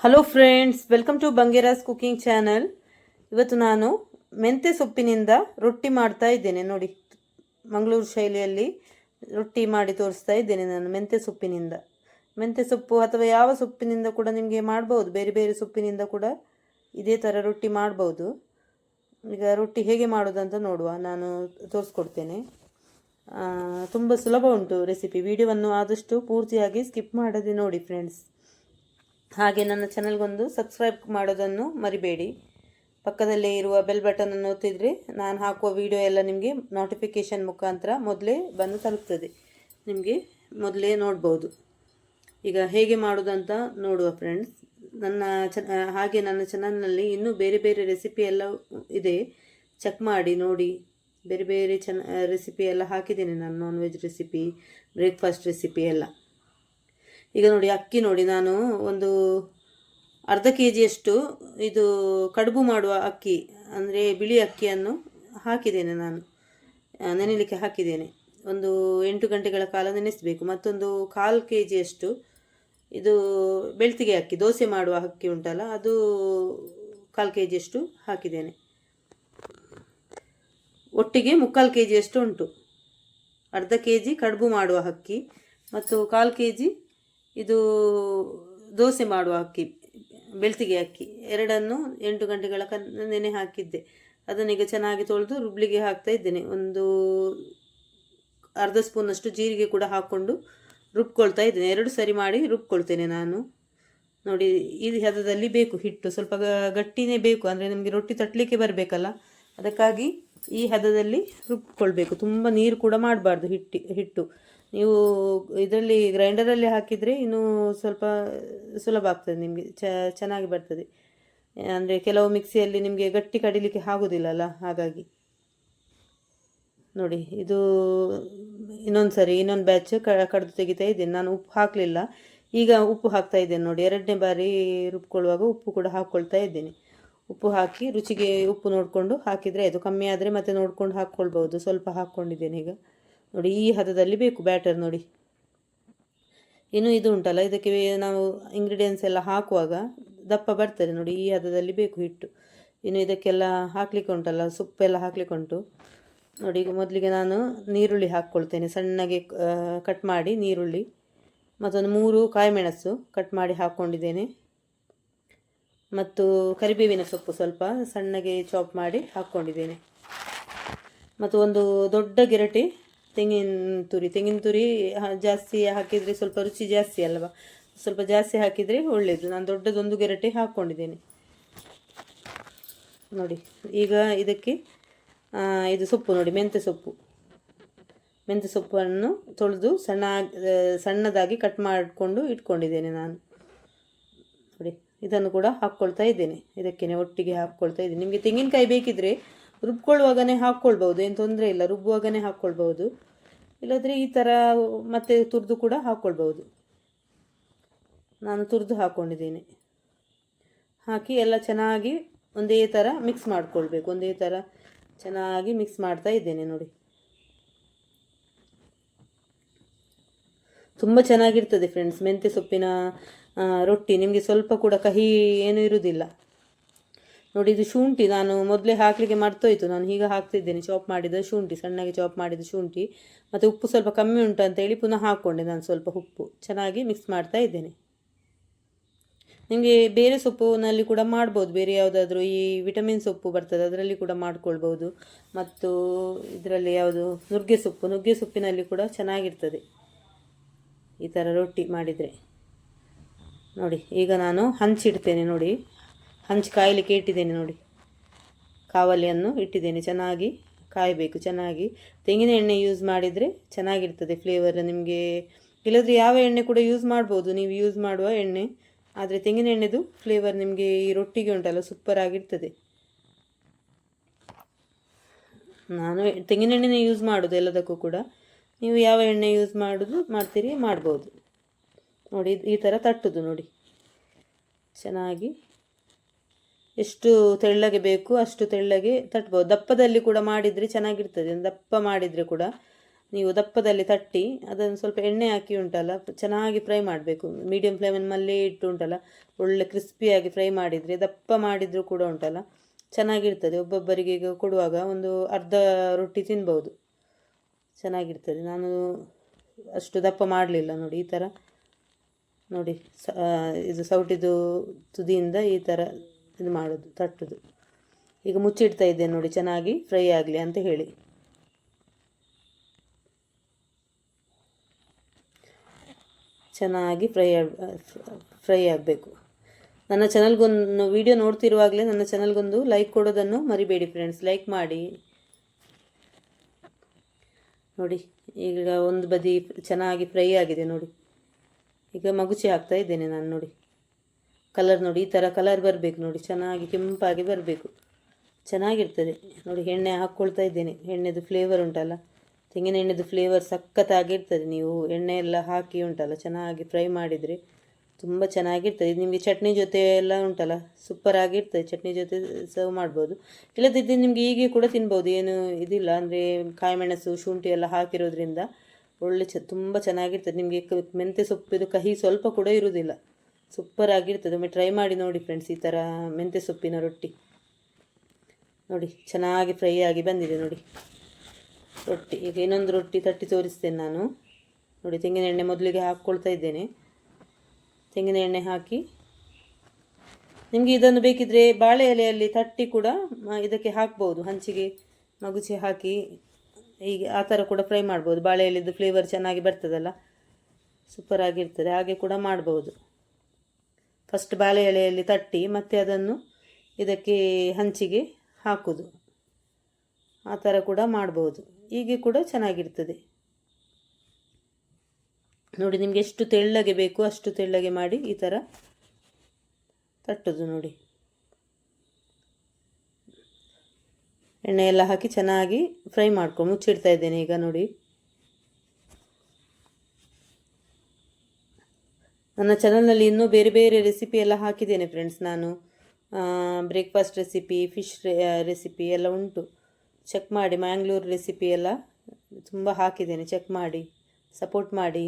Hello friends, welcome to Bangera's cooking channel. ಇವತ್ತು ನಾನು ಮೆಂತ್ಯ ಸೊಪ್ಪಿನಿಂದ ರೊಟ್ಟಿ ಮಾಡ್ತಾ ಇದ್ದೇನೆ. ನೋಡಿ, ಮಂಗಳೂರು ಶೈಲಿಯಲ್ಲಿ ರೊಟ್ಟಿ ಮಾಡಿ ತೋರಿಸ್ತಾ ಇದ್ದೇನೆ ನಾನು ಮೆಂತ್ಯ ಸೊಪ್ಪಿನಿಂದ. ಮೆಂತ್ಯ ಸೊಪ್ಪು ಅಥವಾ ಯಾವ ಸೊಪ್ಪಿನಿಂದ ಕೂಡ ನಿಮಗೆ ಮಾಡ್ಬೋದು, ಬೇರೆ ಬೇರೆ ಸೊಪ್ಪಿನಿಂದ ಕೂಡ ಇದೇ ಥರ ರೊಟ್ಟಿ ಮಾಡ್ಬೋದು. ಈಗ ರೊಟ್ಟಿ ಹೇಗೆ ಮಾಡೋದು ಅಂತ ನೋಡುವ, ನಾನು ತೋರಿಸ್ಕೊಡ್ತೇನೆ. ತುಂಬ ಸುಲಭ ಉಂಟು ರೆಸಿಪಿ. ವಿಡಿಯೋವನ್ನು ಆದಷ್ಟು ಪೂರ್ತಿಯಾಗಿ ಸ್ಕಿಪ್ ಮಾಡದೆ ನೋಡಿ ಫ್ರೆಂಡ್ಸ್. ಹಾಗೆ ನನ್ನ ಚಾನಲ್ಗೊಂದು ಸಬ್ಸ್ಕ್ರೈಬ್ ಮಾಡೋದನ್ನು ಮರಿಬೇಡಿ. ಪಕ್ಕದಲ್ಲೇ ಇರುವ ಬೆಲ್ ಬಟನನ್ನು ಒತ್ತಿದರೆ ನಾನು ಹಾಕುವ ವಿಡಿಯೋ ಎಲ್ಲ ನಿಮಗೆ ನೋಟಿಫಿಕೇಷನ್ ಮುಖಾಂತರ ಮೊದಲೇ ಬಂದು ತಲುಪ್ತದೆ. ನಿಮಗೆ ಮೊದಲೇ ನೋಡ್ಬೋದು. ಈಗ ಹೇಗೆ ಮಾಡೋದಂತ ನೋಡುವ ಫ್ರೆಂಡ್ಸ್. ಹಾಗೆ ನನ್ನ ಚಾನಲ್ನಲ್ಲಿ ಇನ್ನೂ ಬೇರೆ ಬೇರೆ ರೆಸಿಪಿ ಎಲ್ಲ ಇದೆ, ಚೆಕ್ ಮಾಡಿ ನೋಡಿ. ಬೇರೆ ಬೇರೆ ರೆಸಿಪಿ ಎಲ್ಲ ಹಾಕಿದ್ದೇನೆ ನಾನು, non veg recipe, breakfast recipe ಎಲ್ಲ. ಈಗ ನೋಡಿ, ಅಕ್ಕಿ ನೋಡಿ, ನಾನು ಒಂದು ಅರ್ಧ KGಯಷ್ಟು ಇದು ಕಡುಬು ಮಾಡುವ ಅಕ್ಕಿ, ಅಂದರೆ ಬಿಳಿ ಅಕ್ಕಿಯನ್ನು ಹಾಕಿದ್ದೇನೆ ನಾನು, ನೆನೆಯಲಿಕ್ಕೆ ಹಾಕಿದ್ದೇನೆ. ಒಂದು 8 ಗಂಟೆಗಳ ಕಾಲ ನೆನೆಸಬೇಕು. ಮತ್ತೊಂದು 1/4 KGಯಷ್ಟು ಇದು ಬೆಳ್ತಿಗೆ ಅಕ್ಕಿ, ದೋಸೆ ಮಾಡುವ ಅಕ್ಕಿ ಉಂಟಲ್ಲ, ಅದು 1/4 KGಯಷ್ಟು ಹಾಕಿದ್ದೇನೆ. ಒಟ್ಟಿಗೆ 3/4 KGಯಷ್ಟು ಉಂಟು. ಅರ್ಧ KG ಕಡುಬು ಮಾಡುವ ಅಕ್ಕಿ ಮತ್ತು 1/4 KG ಇದು ದೋಸೆ ಮಾಡುವ ಅಕ್ಕಿ, ಬೆಳ್ತಿಗೆ ಅಕ್ಕಿ, ಎರಡನ್ನು 8 ಗಂಟೆಗಳ ನೆನೆ ಹಾಕಿದ್ದೆ. ಅದನ್ನೀಗ ಚೆನ್ನಾಗಿ ತೊಳೆದು ರುಬ್ಲಿಗೆ ಹಾಕ್ತಾ ಇದ್ದೇನೆ. ಒಂದು ಅರ್ಧ ಸ್ಪೂನಷ್ಟು ಜೀರಿಗೆ ಕೂಡ ಹಾಕ್ಕೊಂಡು ರುಬ್ಕೊಳ್ತಾ ಇದ್ದೇನೆ. 2 ಸರಿ ಮಾಡಿ ರುಬ್ಕೊಳ್ತೇನೆ ನಾನು. ನೋಡಿ, ಈ ಹದದಲ್ಲಿ ಬೇಕು ಹಿಟ್ಟು, ಸ್ವಲ್ಪ ಗಟ್ಟಿನೇ ಬೇಕು, ಅಂದರೆ ನಮಗೆ ರೊಟ್ಟಿ ತಟ್ಟಲಿಕ್ಕೆ ಬರಬೇಕಲ್ಲ, ಅದಕ್ಕಾಗಿ ಈ ಹದದಲ್ಲಿ ರುಬ್ಕೊಳ್ಬೇಕು. ತುಂಬ ನೀರು ಕೂಡ ಮಾಡಬಾರ್ದು ಹಿಟ್ಟು. ನೀವು ಇದರಲ್ಲಿ ಗ್ರೈಂಡರಲ್ಲಿ ಹಾಕಿದರೆ ಇನ್ನೂ ಸ್ವಲ್ಪ ಸುಲಭ ಆಗ್ತದೆ ನಿಮಗೆ, ಚೆನ್ನಾಗಿ ಬರ್ತದೆ. ಅಂದರೆ ಕೆಲವು ಮಿಕ್ಸಿಯಲ್ಲಿ ನಿಮಗೆ ಗಟ್ಟಿ ಕಡಿಲಿಕ್ಕೆ ಆಗೋದಿಲ್ಲಲ್ಲ, ಹಾಗಾಗಿ. ನೋಡಿ, ಇದು ಇನ್ನೊಂದು ಬ್ಯಾಚ್ ಕಡಿದು ತೆಗಿತಾ ಇದ್ದೇನೆ ನಾನು. ಉಪ್ಪು ಹಾಕಲಿಲ್ಲ, ಈಗ ಉಪ್ಪು ಹಾಕ್ತಾ ಇದ್ದೇನೆ. ನೋಡಿ, 2ನೇ ಬಾರಿ ರುಬ್ಕೊಳ್ಳುವಾಗ ಉಪ್ಪು ಕೂಡ ಹಾಕ್ಕೊಳ್ತಾ ಇದ್ದೇನೆ. ಉಪ್ಪು ಹಾಕಿ ರುಚಿಗೆ ಉಪ್ಪು ನೋಡಿಕೊಂಡು ಹಾಕಿದರೆ ಅದು ಕಮ್ಮಿ ಆದರೆ ಮತ್ತೆ ನೋಡ್ಕೊಂಡು ಹಾಕ್ಕೊಳ್ಬೋದು. ಸ್ವಲ್ಪ ಹಾಕ್ಕೊಂಡಿದ್ದೇನೆ ಈಗ. ನೋಡಿ, ಈ ಹದದಲ್ಲಿ ಬೇಕು ಬ್ಯಾಟರ್. ನೋಡಿ, ಇನ್ನು ಇದು ಉಂಟಲ್ಲ, ಇದಕ್ಕೆ ನಾವು ಇಂಗ್ರೀಡಿಯೆಂಟ್ಸ್ ಎಲ್ಲ ಹಾಕುವಾಗ ದಪ್ಪ ಬರ್ತದೆ. ನೋಡಿ, ಈ ಹದದಲ್ಲಿ ಬೇಕು ಹಿಟ್ಟು. ಇನ್ನು ಇದಕ್ಕೆಲ್ಲ ಹಾಕಲಿಕ್ಕೆ ಉಂಟಲ್ಲ, ಸೊಪ್ಪೆಲ್ಲ ಹಾಕಲಿಕ್ಕೆ ಉಂಟು. ನೋಡಿ, ಈಗ ಮೊದಲಿಗೆ ನಾನು ನೀರುಳ್ಳಿ ಹಾಕ್ಕೊಳ್ತೇನೆ, ಸಣ್ಣಗೆ ಕಟ್ ಮಾಡಿ ನೀರುಳ್ಳಿ. ಮತ್ತೊಂದು 3 ಕಾಯಿಮೆಣಸು ಕಟ್ ಮಾಡಿ ಹಾಕ್ಕೊಂಡಿದ್ದೇನೆ. ಮತ್ತು ಕರಿಬೇವಿನ ಸೊಪ್ಪು ಸ್ವಲ್ಪ ಸಣ್ಣಗೆ ಚಾಪ್ ಮಾಡಿ ಹಾಕ್ಕೊಂಡಿದ್ದೇನೆ. ಮತ್ತು ಒಂದು ದೊಡ್ಡ ಗೆರಟೆ ತೆಂಗಿನ ತುರಿ ಜಾಸ್ತಿ ಹಾಕಿದರೆ ಸ್ವಲ್ಪ ರುಚಿ ಜಾಸ್ತಿ ಅಲ್ವಾ, ಸ್ವಲ್ಪ ಜಾಸ್ತಿ ಹಾಕಿದರೆ ಒಳ್ಳೆಯದು. ನಾನು ದೊಡ್ಡದೊಂದು ಗೆರಟೆ ಹಾಕ್ಕೊಂಡಿದ್ದೇನೆ. ನೋಡಿ, ಈಗ ಇದಕ್ಕೆ ಇದು ಸೊಪ್ಪು ನೋಡಿ, ಮೆಂತ್ಯ ಸೊಪ್ಪನ್ನು ತೊಳೆದು ಸಣ್ಣದಾಗಿ ಕಟ್ ಮಾಡಿಕೊಂಡು ಇಟ್ಕೊಂಡಿದ್ದೇನೆ ನಾನು. ನೋಡಿ, ಇದನ್ನು ಕೂಡ ಹಾಕ್ಕೊಳ್ತಾ ಇದ್ದೇನೆ. ಇದಕ್ಕೇ ಒಟ್ಟಿಗೆ ಹಾಕ್ಕೊಳ್ತಾ ಇದ್ದೇನೆ. ನಿಮಗೆ ತೆಂಗಿನಕಾಯಿ ಬೇಕಿದ್ರೆ ರುಬ್ಕೊಳ್ಳುವಾಗನೇ ಹಾಕ್ಕೊಳ್ಬೋದು, ಏನು ತೊಂದರೆ ಇಲ್ಲ, ರುಬ್ಬುವಾಗನೇ ಹಾಕ್ಕೊಳ್ಬೋದು. ಇಲ್ಲಾಂದರೆ ಈ ಥರ ಮತ್ತೆ ತುರಿದು ಕೂಡ ಹಾಕ್ಕೊಳ್ಬೋದು. ನಾನು ತುರಿದು ಹಾಕ್ಕೊಂಡಿದ್ದೇನೆ. ಹಾಕಿ ಎಲ್ಲ ಚೆನ್ನಾಗಿ ಒಂದೇ ಥರ ಮಿಕ್ಸ್ ಮಾಡಿಕೊಳ್ಬೇಕು. ಒಂದೇ ಥರ ಚೆನ್ನಾಗಿ ಮಿಕ್ಸ್ ಮಾಡ್ತಾ ಇದ್ದೇನೆ. ನೋಡಿ, ತುಂಬ ಚೆನ್ನಾಗಿರ್ತದೆ ಫ್ರೆಂಡ್ಸ್ ಮೆಂತ್ಯ ಸೊಪ್ಪಿನ ರೊಟ್ಟಿ. ನಿಮಗೆ ಸ್ವಲ್ಪ ಕೂಡ ಕಹಿ ಏನೂ ಇರುವುದಿಲ್ಲ. ನೋಡಿ, ಇದು ಶುಂಠಿ ನಾನು ಮೊದಲೇ ಹಾಕಲಿಕ್ಕೆ ಮರ್ತೋಯ್ತು, ನಾನು ಈಗ ಹಾಕ್ತಿದ್ದೇನೆ. ಚಾಪ್ ಮಾಡಿದ ಶುಂಠಿ, ಸಣ್ಣಗೆ ಚಾಪ್ ಮಾಡಿದ ಶುಂಠಿ. ಮತ್ತು ಉಪ್ಪು ಸ್ವಲ್ಪ ಕಮ್ಮಿ ಉಂಟು ಅಂತೇಳಿ ಪುನಃ ಹಾಕ್ಕೊಂಡೆ ನಾನು ಸ್ವಲ್ಪ ಉಪ್ಪು. ಚೆನ್ನಾಗಿ ಮಿಕ್ಸ್ ಮಾಡ್ತಾ ಇದ್ದೇನೆ. ನಿಮಗೆ ಬೇರೆ ಸೊಪ್ಪಿನಲ್ಲಿ ಕೂಡ ಮಾಡ್ಬೋದು, ಬೇರೆ ಯಾವುದಾದ್ರೂ ಈ ವಿಟಮಿನ್ ಸೊಪ್ಪು ಬರ್ತದೆ ಅದರಲ್ಲಿ ಕೂಡ ಮಾಡ್ಕೊಳ್ಬೋದು. ಮತ್ತು ಇದರಲ್ಲಿ ಯಾವುದು ನುಗ್ಗೆ ಸೊಪ್ಪಿನಲ್ಲಿ ಕೂಡ ಚೆನ್ನಾಗಿರ್ತದೆ ಈ ಥರ ರೊಟ್ಟಿ ಮಾಡಿದರೆ. ನೋಡಿ, ಈಗ ನಾನು ಹಂಚಿಡ್ತೇನೆ. ನೋಡಿ, ಹಂಚು ಕಾಯಲಿಕ್ಕೆ ಇಟ್ಟಿದ್ದೇನೆ. ನೋಡಿ, ಕಾವಲಿಯನ್ನು ಇಟ್ಟಿದ್ದೇನೆ. ಚೆನ್ನಾಗಿ ಕಾಯಬೇಕು. ಚೆನ್ನಾಗಿ ತೆಂಗಿನ ಎಣ್ಣೆ ಯೂಸ್ ಮಾಡಿದರೆ ಚೆನ್ನಾಗಿರ್ತದೆ ಫ್ಲೇವರ್ ನಿಮಗೆ. ಇಲ್ಲದ್ರೆ ಯಾವ ಎಣ್ಣೆ ಕೂಡ ಯೂಸ್ ಮಾಡ್ಬೋದು, ನೀವು ಯೂಸ್ ಮಾಡುವ ಎಣ್ಣೆ. ಆದರೆ ತೆಂಗಿನ ಎಣ್ಣೆದು ಫ್ಲೇವರ್ ನಿಮಗೆ ಈ ರೊಟ್ಟಿಗೆ ಉಂಟಲ್ಲ, ಸೂಪರ್ ಆಗಿರ್ತದೆ. ನಾನು ತೆಂಗಿನ ಎಣ್ಣೆನೇ ಯೂಸ್ ಮಾಡೋದು ಎಲ್ಲದಕ್ಕೂ ಕೂಡ. ನೀವು ಯಾವ ಎಣ್ಣೆ ಯೂಸ್ ಮಾಡ್ಬೋದು. ನೋಡಿ, ಈ ಥರ ತಟ್ಟುದು. ನೋಡಿ, ಚೆನ್ನಾಗಿ ಎಷ್ಟು ತೆಳ್ಳಗೆ ಬೇಕು ಅಷ್ಟು ತೆಳ್ಳಗೆ ತಟ್ಬೋದು. ದಪ್ಪದಲ್ಲಿ ಕೂಡ ಮಾಡಿದರೆ ಚೆನ್ನಾಗಿರ್ತದೆ, ದಪ್ಪ ಮಾಡಿದರೆ ಕೂಡ ನೀವು ದಪ್ಪದಲ್ಲಿ ತಟ್ಟಿ ಅದನ್ನು ಸ್ವಲ್ಪ ಎಣ್ಣೆ ಹಾಕಿ ಉಂಟಲ್ಲ ಚೆನ್ನಾಗಿ ಫ್ರೈ ಮಾಡಬೇಕು. ಮೀಡಿಯಮ್ ಫ್ಲೇಮಲ್ಲಿ ಇಟ್ಟು ಉಂಟಲ್ಲ ಒಳ್ಳೆ ಕ್ರಿಸ್ಪಿಯಾಗಿ ಫ್ರೈ ಮಾಡಿದರೆ, ದಪ್ಪ ಮಾಡಿದರೂ ಕೂಡ ಉಂಟಲ್ಲ ಚೆನ್ನಾಗಿರ್ತದೆ. ಒಬ್ಬೊಬ್ಬರಿಗೆ ಈಗ ಕೊಡುವಾಗ ಒಂದು ಅರ್ಧ ರೊಟ್ಟಿ ತಿನ್ಬೋದು, ಚೆನ್ನಾಗಿರ್ತದೆ. ನಾನು ಅಷ್ಟು ದಪ್ಪ ಮಾಡಲಿಲ್ಲ ನೋಡಿ, ಈ ಥರ ನೋಡಿ ಇದು ಸೌಟಿದು ತುದಿಯಿಂದ ಈ ಥರ ಇದು ಮಾಡೋದು, ತಟ್ಟೋದು. ಈಗ ಮುಚ್ಚಿಡ್ತಾ ಇದ್ದೇನೆ ನೋಡಿ, ಚೆನ್ನಾಗಿ ಫ್ರೈ ಆಗಲಿ ಅಂತ ಹೇಳಿ. ಚೆನ್ನಾಗಿ ಫ್ರೈ ಆಗಬೇಕು. ನನ್ನ ಚಾನಲ್ಗೊಂದು ವಿಡಿಯೋ ನೋಡ್ತಿರುವಾಗಲೇ ನನ್ನ ಚಾನಲ್ಗೊಂದು ಲೈಕ್ ಕೊಡೋದನ್ನು ಮರಿಬೇಡಿ ಫ್ರೆಂಡ್ಸ್. ಲೈಕ್ ಮಾಡಿ ನೋಡಿ. ಈಗ ಒಂದು ಬದಿ ಚೆನ್ನಾಗಿ ಫ್ರೈ ಆಗಿದೆ ನೋಡಿ. ಈಗ ಮಗುಚಿ ಹಾಕ್ತಾ ಇದ್ದೇನೆ ನಾನು ನೋಡಿ. ಕಲರ್ ನೋಡಿ, ಈ ಥರ ಕಲರ್ ಬರಬೇಕು ನೋಡಿ, ಚೆನ್ನಾಗಿ ಕೆಂಪಾಗಿ ಬರಬೇಕು, ಚೆನ್ನಾಗಿರ್ತದೆ ನೋಡಿ. ಎಣ್ಣೆ ಹಾಕ್ಕೊಳ್ತಾ ಇದ್ದೇನೆ. ಎಣ್ಣೆದು ಫ್ಲೇವರ್ ಉಂಟಲ್ಲ, ತೆಂಗಿನ ಎಣ್ಣೆದು ಫ್ಲೇವರ್ ಸಖತ್ತಾಗಿರ್ತದೆ. ನೀವು ಎಣ್ಣೆ ಎಲ್ಲ ಹಾಕಿ ಉಂಟಲ್ಲ ಚೆನ್ನಾಗಿ ಫ್ರೈ ಮಾಡಿದರೆ ತುಂಬ ಚೆನ್ನಾಗಿರ್ತದೆ. ಇದು ನಿಮಗೆ ಚಟ್ನಿ ಜೊತೆ ಎಲ್ಲ ಉಂಟಲ್ಲ ಸೂಪರ್ ಆಗಿರ್ತದೆ. ಚಟ್ನಿ ಜೊತೆ ಸರ್ವ್ ಮಾಡ್ಬೋದು, ಇಲ್ಲದಿದ್ದರೆ ನಿಮಗೆ ಹೀಗೆ ಕೂಡ ತಿನ್ಬೋದು, ಏನು ಇದಿಲ್ಲ. ಅಂದರೆ ಕಾಯಿಮೆಣಸು ಶುಂಠಿ ಎಲ್ಲ ಹಾಕಿರೋದ್ರಿಂದ ಒಳ್ಳೆ ತುಂಬ ಚೆನ್ನಾಗಿರ್ತದೆ. ನಿಮಗೆ ಮೆಂತ್ಯ ಸೊಪ್ಪಿದು ಕಹಿ ಸ್ವಲ್ಪ ಕೂಡ ಇರುವುದಿಲ್ಲ, ಸೂಪರ್ ಆಗಿರ್ತದೆ. ಒಮ್ಮೆ ಟ್ರೈ ಮಾಡಿ ನೋಡಿ ಫ್ರೆಂಡ್ಸ್, ಈ ಥರ ಮೆಂತ್ಯ ಸೊಪ್ಪಿನ ರೊಟ್ಟಿ ನೋಡಿ. ಚೆನ್ನಾಗಿ ಫ್ರೈ ಆಗಿ ಬಂದಿದೆ ನೋಡಿ ರೊಟ್ಟಿ. ಈಗ ಇನ್ನೊಂದು ರೊಟ್ಟಿ ತಟ್ಟಿ ತೋರಿಸ್ತೇನೆ ನಾನು ನೋಡಿ. ತೆಂಗಿನ ಎಣ್ಣೆ ಮೊದಲಿಗೆ ಹಾಕ್ಕೊಳ್ತಾ ಇದ್ದೇನೆ. ತೆಂಗಿನ ಎಣ್ಣೆ ಹಾಕಿ ನಿಮಗೆ ಇದನ್ನು ಬೇಕಿದ್ದರೆ ಬಾಳೆ ಎಲೆಯಲ್ಲಿ ತಟ್ಟಿ ಕೂಡ ಇದಕ್ಕೆ ಹಾಕ್ಬೋದು, ಹಂಚಿಗೆ ಮಗುಚಿ ಹಾಕಿ ಹೀಗೆ ಆ ಥರ ಕೂಡ ಫ್ರೈ ಮಾಡ್ಬೋದು. ಬಾಳೆ ಎಲೆದು ಫ್ಲೇವರ್ ಚೆನ್ನಾಗಿ ಬರ್ತದಲ್ಲ, ಸೂಪರ್ ಆಗಿರ್ತದೆ. ಹಾಗೆ ಕೂಡ ಮಾಡ್ಬೋದು. ಫಸ್ಟ್ ಬಾಳೆ ಎಲೆಯಲ್ಲಿ ತಟ್ಟಿ ಮತ್ತು ಅದನ್ನು ಇದಕ್ಕೆ ಹಂಚಿಗೆ ಹಾಕೋದು, ಆ ಥರ ಕೂಡ ಮಾಡ್ಬೋದು. ಹೀಗೆ ಕೂಡ ಚೆನ್ನಾಗಿರ್ತದೆ ನೋಡಿ. ನಿಮಗೆ ಎಷ್ಟು ತೆಳ್ಳಗೆ ಬೇಕು ಅಷ್ಟು ತೆಳ್ಳಗೆ ಮಾಡಿ ಈ ಥರ ತಟ್ಟೋದು ನೋಡಿ. ಎಣ್ಣೆ ಎಲ್ಲ ಹಾಕಿ ಚೆನ್ನಾಗಿ ಫ್ರೈ ಮಾಡ್ಕೊಂಡು ಮುಚ್ಚಿಡ್ತಾ ಇದ್ದೇನೆ ಈಗ ನೋಡಿ. ನನ್ನ ಚಾನಲ್ನಲ್ಲಿ ಇನ್ನೂ ಬೇರೆ ಬೇರೆ ರೆಸಿಪಿ ಎಲ್ಲ ಹಾಕಿದ್ದೇನೆ ಫ್ರೆಂಡ್ಸ್. ನಾನು ಬ್ರೇಕ್ಫಾಸ್ಟ್ ರೆಸಿಪಿ, ಫಿಶ್ ರೆಸಿಪಿ ಎಲ್ಲ ಉಂಟು, ಚೆಕ್ ಮಾಡಿ. ಮ್ಯಾಂಗ್ಳೂರು ರೆಸಿಪಿ ಎಲ್ಲ ತುಂಬ ಹಾಕಿದ್ದೇನೆ, ಚೆಕ್ ಮಾಡಿ, ಸಪೋರ್ಟ್ ಮಾಡಿ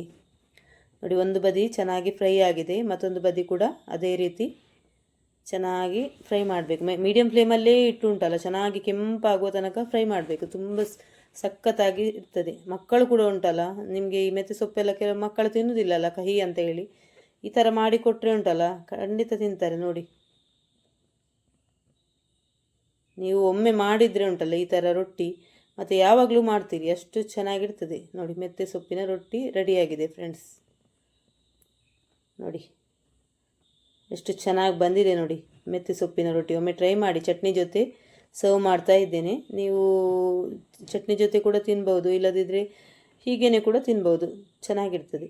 ನೋಡಿ. ಒಂದು ಬದಿ ಚೆನ್ನಾಗಿ ಫ್ರೈ ಆಗಿದೆ, ಮತ್ತೊಂದು ಬದಿ ಕೂಡ ಅದೇ ರೀತಿ ಚೆನ್ನಾಗಿ ಫ್ರೈ ಮಾಡಬೇಕು. ಮೀಡಿಯಮ್ ಫ್ಲೇಮಲ್ಲೇ ಇಟ್ಟು ಉಂಟಲ್ಲ ಚೆನ್ನಾಗಿ ಕೆಂಪಾಗುವ ತನಕ ಫ್ರೈ ಮಾಡಬೇಕು. ತುಂಬ ಸಖತ್ತಾಗಿ ಇರ್ತದೆ. ಮಕ್ಕಳು ಕೂಡ ಉಂಟಲ್ಲ, ನಿಮಗೆ ಈ ಮೆಂತ್ಯ ಸೊಪ್ಪೆಲ್ಲ ಕೆಲವು ಮಕ್ಕಳು ತಿನ್ನೋದಿಲ್ಲಲ್ಲ ಕಹಿ ಅಂತ ಹೇಳಿ, ಈ ಥರ ಮಾಡಿ ಕೊಟ್ಟರೆ ಉಂಟಲ್ಲ ಖಂಡಿತ ತಿಂತಾರೆ ನೋಡಿ. ನೀವು ಒಮ್ಮೆ ಮಾಡಿದರೆ ಉಂಟಲ್ಲ ಈ ಥರ ರೊಟ್ಟಿ, ಮತ್ತು ಯಾವಾಗಲೂ ಮಾಡ್ತೀರಿ, ಅಷ್ಟು ಚೆನ್ನಾಗಿರ್ತದೆ ನೋಡಿ. ಮೆಂತ್ಯ ಸೊಪ್ಪಿನ ರೊಟ್ಟಿ ರೆಡಿಯಾಗಿದೆ ಫ್ರೆಂಡ್ಸ್ ನೋಡಿ. ಎಷ್ಟು ಚೆನ್ನಾಗಿ ಬಂದಿದೆ ನೋಡಿ ಮೆಂತ್ಯ ಸೊಪ್ಪಿನ ರೊಟ್ಟಿ. ಒಮ್ಮೆ ಟ್ರೈ ಮಾಡಿ. ಚಟ್ನಿ ಜೊತೆ ಸರ್ವ್ ಮಾಡ್ತಾ ಇದ್ದೇನೆ. ನೀವು ಚಟ್ನಿ ಜೊತೆ ಕೂಡ ತಿನ್ಬೋದು, ಇಲ್ಲದಿದ್ದರೆ ಹೀಗೇ ಕೂಡ ತಿನ್ಬೋದು, ಚೆನ್ನಾಗಿರ್ತದೆ.